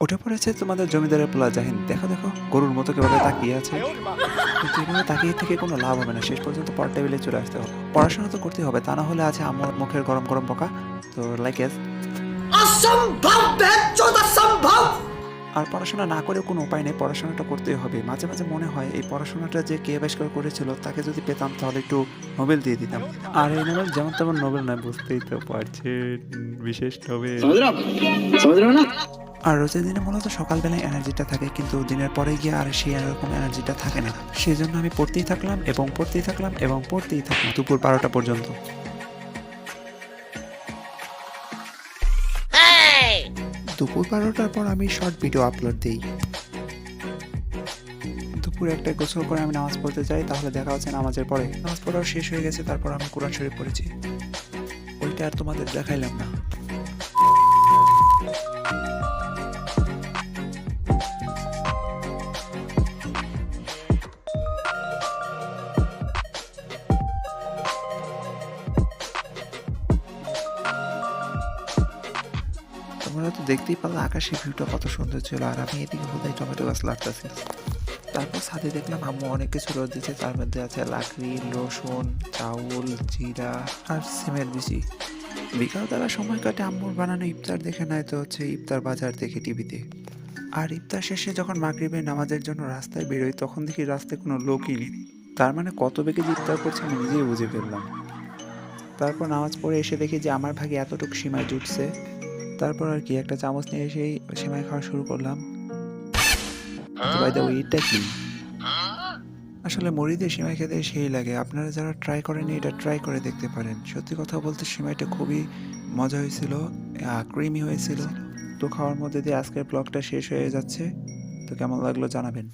উঠে পড়েছে তোমাদের জমিদারের পোলা জাহিন। দেখো দেখো গরুর মতো কিভাবে তাকিয়ে আছে। কিন্তু এভাবে তাকিয়ে থেকে কোনো লাভ হবে না, শেষ পর্যন্ত পড় টেবিলে চলে আসতে হবে। পড়াশোনা তো করতে হবে, তা না হলে আছে আমার মুখের গরম গরম বকা। তো লাইক এস असंभव बेचोद असंभव। আর পড়াশোনা না করেও কোনো উপায় নেই, পড়াশোনাটা করতেই হবে। মাঝে মাঝে মনে হয় এই পড়াশোনাটা যে কে আবিষ্কার করেছিল তাকে যদি পেতাম তাহলে একটু নোবেল দিয়ে দিতাম। আর এই নোবেল যেমন তেমন নোবেল নয়, বুঝতেই তো পারছেন, বিশেষ নোবেল। समझ रहे हो ना। আর রোজের দিনে মূলত সকালবেলায় এনার্জিটা থাকে, কিন্তু দিনের পরে গিয়ে আর সেই এরকম এনার্জিটা থাকে না। সেই জন্য আমি পড়তেই থাকলাম এবং পড়তেই থাকলাম এবং পড়তেই থাকলাম দুপুর 12টা পর্যন্ত। দুপুর 12টার পর আমি শর্ট ভিডিও আপলোড দিই। দুপুরে একটা গোসল করে আমি নামাজ পড়তে যাই, তাহলে দেখা হচ্ছে নামাজের পরে। নামাজ পড়াও শেষ হয়ে গেছে, তারপর আমি কোরআন শরীফ পড়েছি। ওইটা আর তোমাদের দেখাইলাম না। তোমরা তো দেখতেই পারলে আকাশের ভিউটা কত সুন্দর ছিল, আর আমি এদিকে বোধহয় টমেটো গাছ লাগাতেছি। তারপর ছাদে দেখলাম আম্মু অনেক কিছু রোদ দিচ্ছে, তার মধ্যে আছে লাকড়ি, রসুন, চাউল, জিরা আর সিমের বিচি। বিকালবেলা সময় কাটে আম্মুর বানানো ইফতার দেখে, নয়তো হচ্ছে ইফতার বাজার দেখে টিভিতে। আর ইফতার শেষে যখন মাগরিবের নামাজের জন্য রাস্তায় বেরোই, তখন দেখি রাস্তায় কোনো লোকই নেই। তার মানে কত বেগে যে ইফতার করছে আমি নিজেই বুঝে ফেললাম। তারপর নামাজ পড়ে এসে দেখি যে আমার ভাগে এতটুকু সিমাই জুটছে। তারপর আর কি একটা চামচ নিয়ে এসেই সিমাই খাওয়া শুরু করলাম। বাই দ্য ওয়ে, এটা কি? আসলে মুড়ি দিয়ে সিমাই খেতে সেই লাগে। আপনারা যারা ট্রাই করেনি এটা ট্রাই করে দেখতে পারেন। সত্যি কথা বলতে সিমাইটা খুবই মজা হয়েছিল, ক্রিমি হয়েছিল। তো খাওয়ার মধ্যে দিয়ে আজকের ব্লগটা শেষ হয়ে যাচ্ছে। তো কেমন লাগলো জানাবেন।